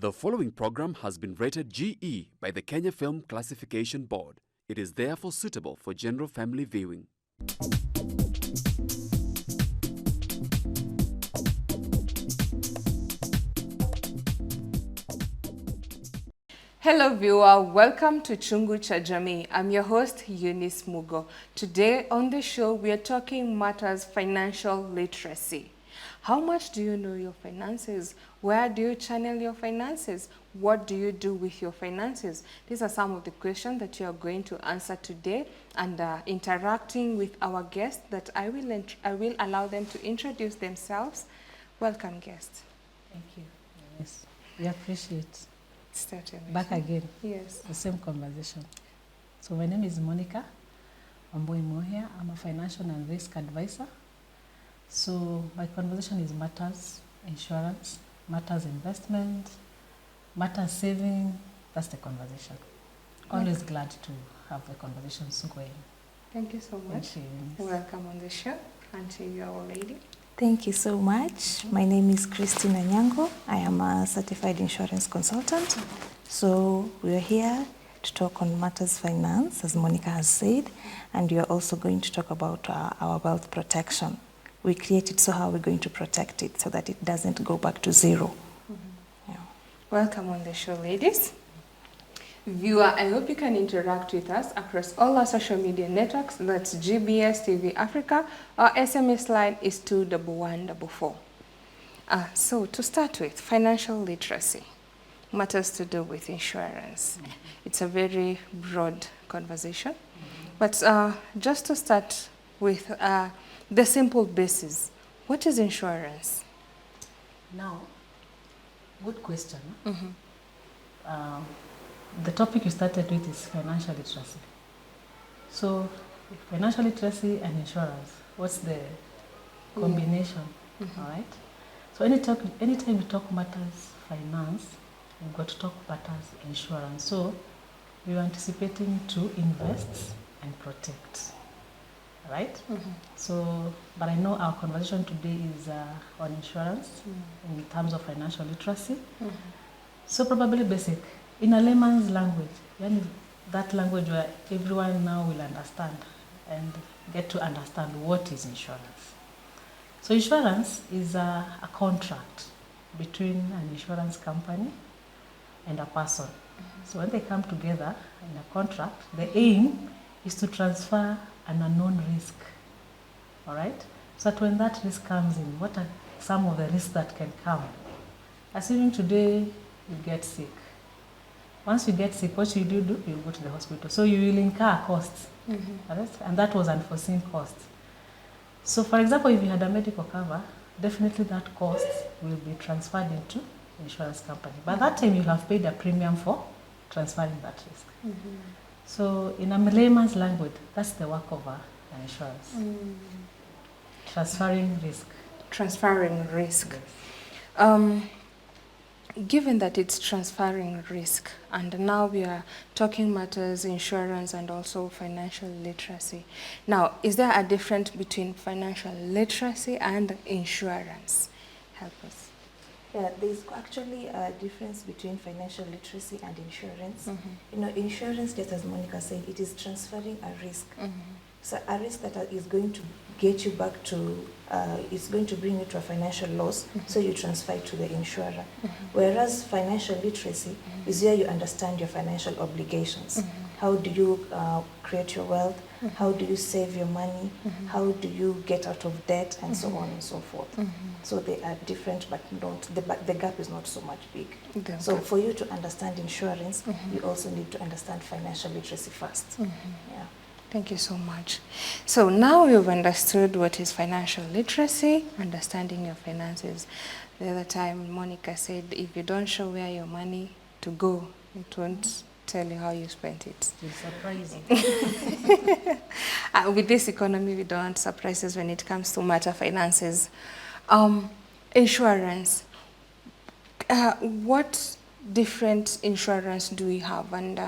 The following program has been rated GE by the Kenya Film Classification Board. It is therefore suitable for general family viewing. Hello viewer, welcome to Chungu cha Jamii. I'm your host Eunice Mugo. Today on the show we are talking matters financial literacy. How much do you know your finances? Where do you channel your finances? What do you do with your finances? These are some of the questions that you are going to answer today, and interacting with our guests that I will allow them to introduce themselves. Welcome guests. Thank you. Yes, we appreciate. Certainly. Back again. Yes. The same conversation. So my name is Monica Omboimo here. I'm a financial and risk advisor. So my conversation is matters insurance, matters investment, matters saving. That's the conversation. Always glad to have the conversations going. Thank you so much. Thank you. Welcome on the show. Auntie, you are all ready. Thank you so much. My name is Christina Nyango. I am a certified insurance consultant. So we are here to talk on matters finance, as Monica has said, and we are also going to talk about our wealth protection. We create it, so how we're going to protect it so that it doesn't go back to zero. Yeah. Welcome on the show, ladies. Viewer, I hope you can interact with us across all our social media networks. That's GBS TV Africa. Our SMS line is 21144. So to start with, financial literacy, matters to do with insurance. It's a very broad conversation. But just to start with the simple basis, what is insurance? Now, good question. The topic you started with is financial literacy. So, financial literacy and insurance, what's the combination? All right. So, anytime we talk matters finance, we've got to talk matters insurance. So, we are anticipating to invest and protect. Right? So, but I know our conversation today is on insurance in terms of financial literacy. So, probably basic. In a layman's language, that language where everyone now will understand and get to understand what is insurance. So insurance is a contract between an insurance company and a person. So when they come together in a contract, the aim is to transfer an unknown risk. All right? So that when that risk comes in, what are some of the risks that can come? Assuming today you get sick. Once you get sick, what you do, you go to the hospital. So you will incur costs, right? And that was unforeseen cost. So for example, if you had a medical cover, definitely that cost will be transferred into the insurance company. By that time, you have paid a premium for transferring that risk. So in a layman's language, that's the work of an insurance. Transferring risk. Transferring risk. Yes. Given that it's transferring risk, and now we are talking matters insurance and also financial literacy. Now, is there a difference between financial literacy and insurance? Help us. Yeah, there's actually a difference between financial literacy and insurance. You know, insurance, just as Monica said, it is transferring a risk. So a risk that is going to get you back to, is going to bring you to a financial loss, so you transfer it to the insurer. Whereas financial literacy is where you understand your financial obligations. How do you create your wealth? How do you save your money? How do you get out of debt? And so on and so forth. So they are different, but the gap is not so much big. So for you to understand insurance, you also need to understand financial literacy first. Yeah. Thank you so much. So now you've understood what is financial literacy, understanding your finances. The other time, Monica said, if you don't show where your money to go, it won't tell you how you spent it. It's surprising. With this economy, we don't want surprises when it comes to matter finances. Insurance. What different insurance do we have, and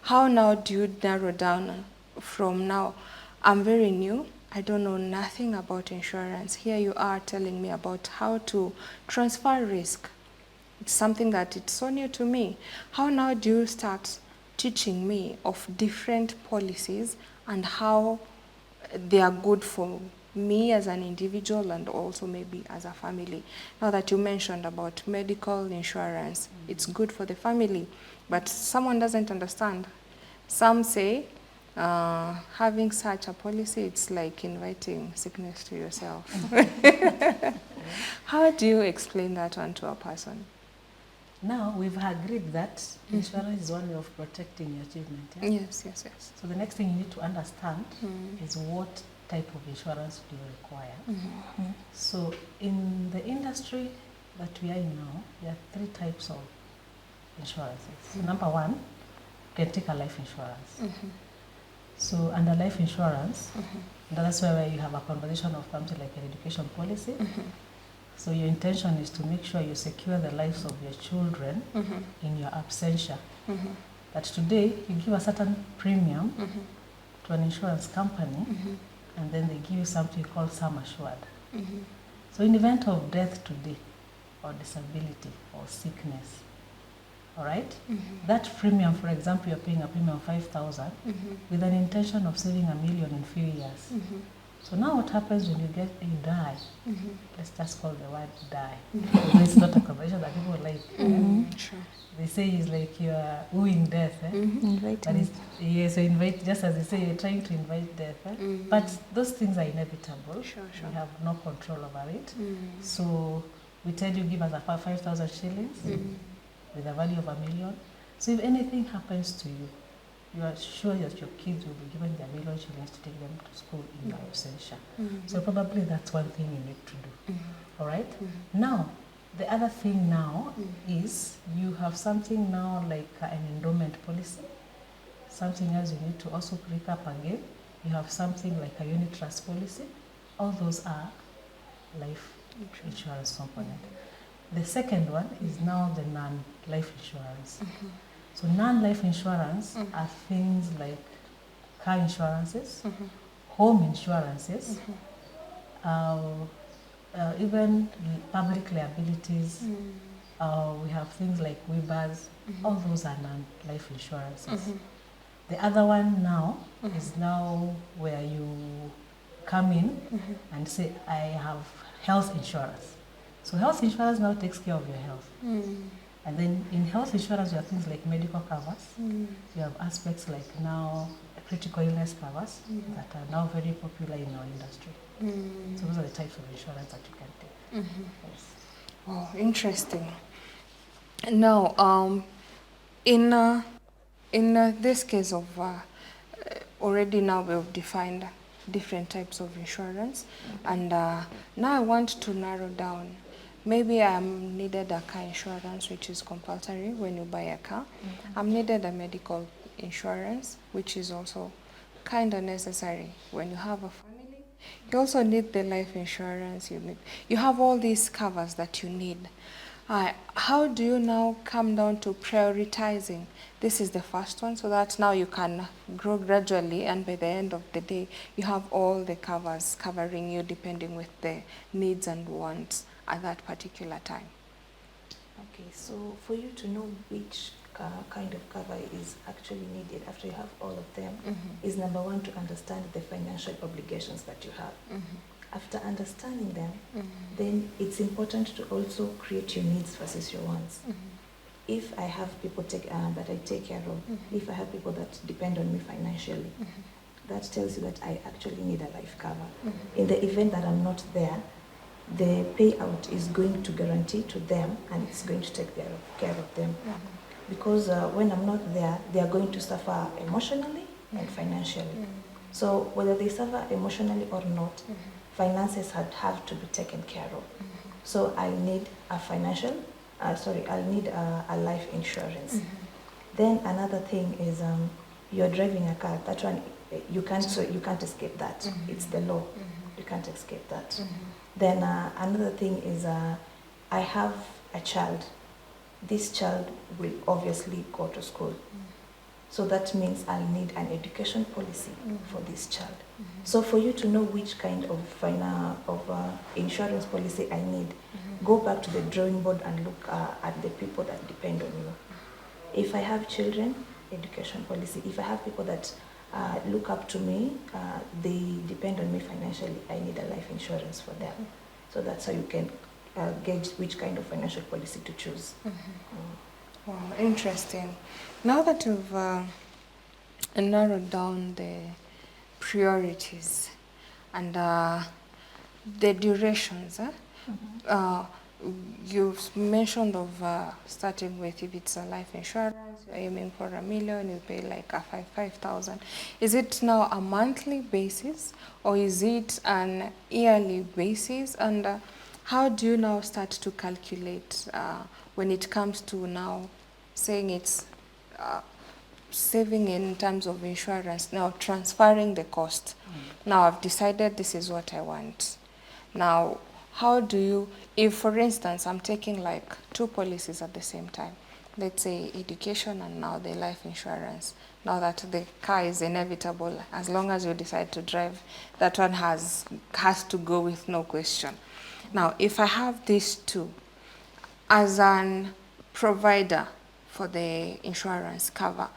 how now do you narrow down from now? I'm very new. I don't know nothing about insurance. Here you are telling me about how to transfer risk. It's something that it's so new to me. How now do you start teaching me of different policies and how they are good for me as an individual and also maybe as a family? Now that you mentioned about medical insurance, it's good for the family, but someone doesn't understand. Some say having such a policy, it's like inviting sickness to yourself. How do you explain that one to a person? Now, we've agreed that insurance is one way of protecting your achievement. Yeah? Yes, yes, yes. So the next thing you need to understand is what type of insurance do you require. So in the industry that we are in now, there are 3 types of insurances. So number 1, you can take a life insurance. So under life insurance, that's where you have a conversation of something like an education policy. So your intention is to make sure you secure the lives of your children in your absentia. That today you give a certain premium to an insurance company, and then they give you something called sum assured. So in the event of death today, or disability, or sickness, all right? That premium, for example, you're paying a premium of 5,000 with an intention of saving $1 million in few years. So now what happens when you die? Let's just call the word die. It's not a conversation that people like. Sure. They say it's like you're wooing death. But it's, so invite, just as they say, you're trying to invite death. But those things are inevitable. Sure. We have no control over it. So we tell you, give us a 5,000 shillings with a value of $1 million. So if anything happens to you, you are sure that your kids will be given their $1 million shillings to take them to school in your absentia. So probably that's one thing you need to do. All right? Now, the other thing now is you have something now like an endowment policy. Something else you need to also pick up again. You have something like a unit trust policy. All those are life insurance component. The second one is now the non-life insurance. So non-life insurance are things like car insurances, home insurances, even public liabilities. We have things like weavers. All those are non-life insurances. The other one now is now where you come in and say, I have health insurance. So health insurance now takes care of your health. And then in health insurance, you have things like medical covers. You have aspects like now critical illness covers that are now very popular in our industry. So those are the types of insurance that you can take. Yes. Oh, interesting. Now, in this case of already now we've defined different types of insurance, and now I want to narrow down. Maybe I'm needed a car insurance, which is compulsory when you buy a car. I'm needed a medical insurance, which is also kind of necessary when you have a family. You also need the life insurance. You have all these covers that you need. How do you now come down to prioritizing? This is the first one, so that now you can grow gradually, and by the end of the day, you have all the covers covering you depending with the needs and wants at that particular time. Okay, so for you to know which kind of cover is actually needed after you have all of them, is number 1 to understand the financial obligations that you have. After understanding them, then it's important to also create your needs versus your wants. If I have people that I take care of, if I have people that depend on me financially, that tells you that I actually need a life cover. In the event that I'm not there, the payout is going to guarantee to them, and it's going to take care of them. Because when I'm not there, they are going to suffer emotionally and financially. So whether they suffer emotionally or not, finances have to be taken care of. So I need a I'll need a life insurance. Then another thing is you're driving a car. That one you can't escape that. It's the law. You can't escape that. Then another thing is I have a child. This child will obviously go to school. So that means I'll need an education policy for this child. So for you to know which kind of insurance policy I need, go back to the drawing board and look at the people that depend on you. If I have children, education policy. If I have people that look up to me, they depend on me financially, I need a life insurance for them. So that's how you can gauge which kind of financial policy to choose. Wow, interesting. Now that you've narrowed down the priorities and the durations, you've mentioned of starting with, if it's a life insurance, you're aiming for $1 million, you pay like a 5,000. Is it now a monthly basis or is it an yearly basis? And how do you now start to calculate when it comes to now saying it's saving in terms of insurance, now transferring the cost? Now I've decided this is what I want. Now, how do you, if for instance, I'm taking like 2 policies at the same time, let's say education and now the life insurance, now that the car is inevitable, as long as you decide to drive, that one has to go with no question. Now, if I have these 2, as an provider for the insurance cover,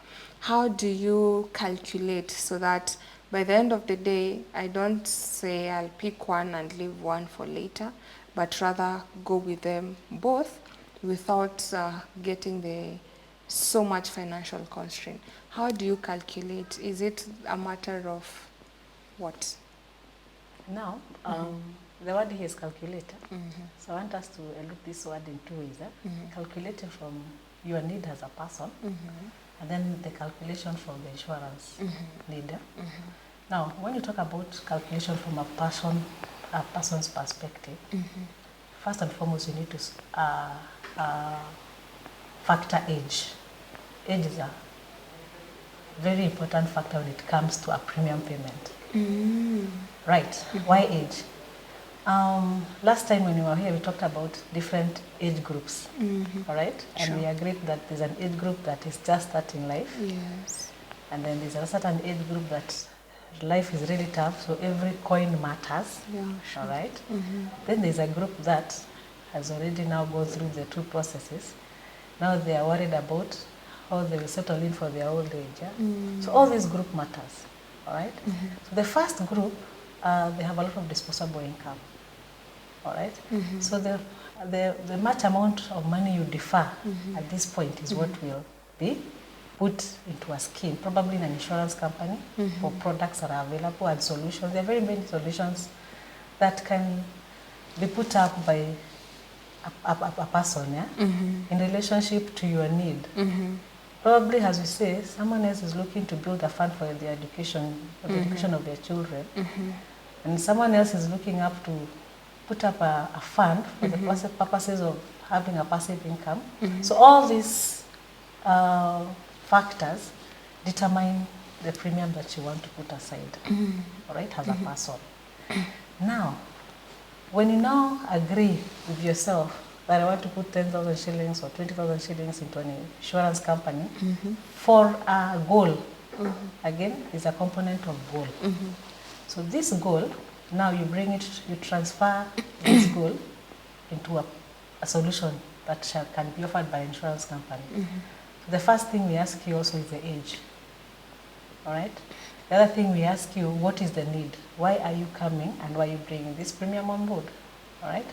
how do you calculate so that by the end of the day, I don't say I'll pick one and leave one for later, but rather go with them both without getting so much financial constraint? How do you calculate? Is it a matter of what? Now, the word here is calculator. So I want us to look this word in 2 ways. Calculator from your need as a person, and then the calculation from the insurance need. Now, when you talk about calculation from a person's perspective, first and foremost, you need to factor age. Age is a very important factor when it comes to a premium payment. Right. Why age? Last time when we were here, we talked about different age groups, all right? And we agreed that there's an age group that is just starting life. Yes. And then there's a certain age group that life is really tough, so every coin matters, all right? Then there's a group that has already now gone through the 2 processes. Now they are worried about how they will settle in for their old age. So all this group matters, all right? So the first group, they have a lot of disposable income. All right. So the much amount of money you defer at this point is what will be put into a scheme, probably in an insurance company, for products that are available and solutions. There are very many solutions that can be put up by a person, in relationship to your need. Probably, as we say, someone else is looking to build a fund for their education, for the education of their children, and someone else is looking up to put up a fund for the purposes of having a passive income. So all these factors determine the premium that you want to put aside, all right, as a person. Now, when you now agree with yourself that I want to put 10,000 shillings or 20,000 shillings into an insurance company for a goal, again, is a component of goal. So this goal, now you bring it, you transfer this goal into a solution that can be offered by an insurance company. The first thing we ask you also is the age, all right? The other thing we ask you, what is the need? Why are you coming and why are you bringing this premium on board, all right?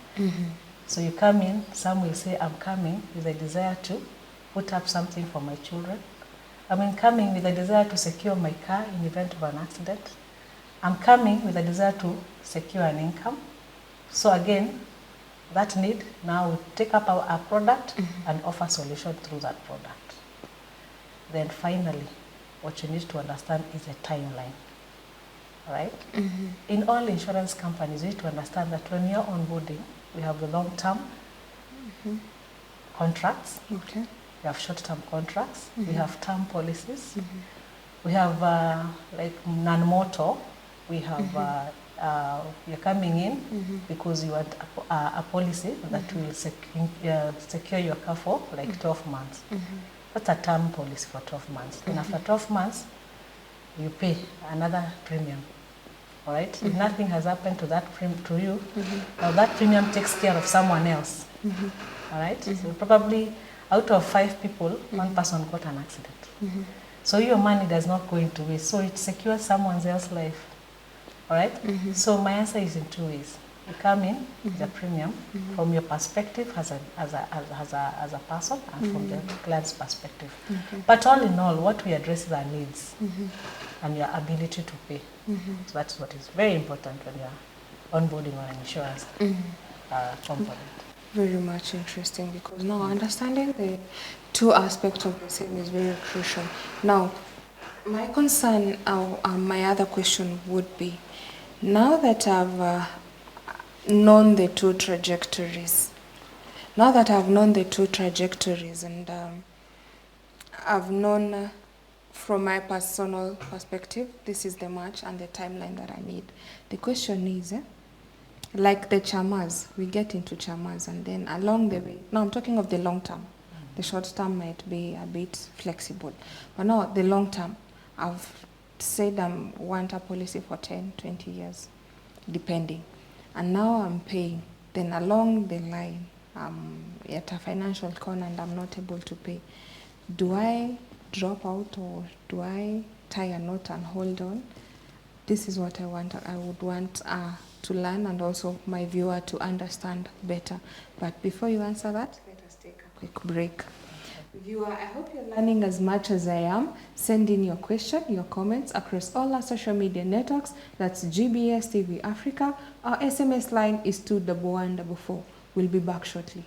So you come in, some will say, I'm coming with a desire to put up something for my children. I'm coming with a desire to secure my car in the event of an accident. I'm coming with a desire to secure an income. So again, that need, now we take up our product and offer solution through that product. Then finally, what you need to understand is a timeline, right? In all insurance companies, you need to understand that when you're onboarding, we have the long-term contracts, we have short-term contracts, we have term policies, we have like non-motor. We have, you're coming in because you want a policy that will secure your car for like 12 months. That's a term policy for 12 months. And after 12 months, you pay another premium. all right? If nothing has happened to that to you, now that premium takes care of someone else, all right? So probably out of 5 people, 1 person got an accident. So your money does not go into waste. So it secures someone else's life, all right? So my answer is in 2 ways. You come in with a premium from your perspective as a person and from the client's perspective. But all in all, what we address is our needs and your ability to pay. So that's what is very important when you're onboarding on an insurance component. Very much interesting, because now understanding the 2 aspects of the same is very crucial. Now, my concern, my other question would be, now that I've known the 2 trajectories, and I've known from my personal perspective, this is the match and the timeline that I need. The question is, like the chamas, we get into chamas, and then along the way, now I'm talking of the long term. The short term might be a bit flexible, but now the long term, I've said I want a policy for 10, 20 years, depending. And now I'm paying. Then along the line, I'm at a financial corner and I'm not able to pay. Do I drop out, or do I tie a knot and hold on? This is what I want. I would want to learn, and also my viewer to understand better. But before you answer that, let us take a quick break. Viewer, I hope you're learning as much as I am. Send in your question, your comments across all our social media networks. That's GBS TV Africa. Our SMS line is 21144. We'll be back shortly.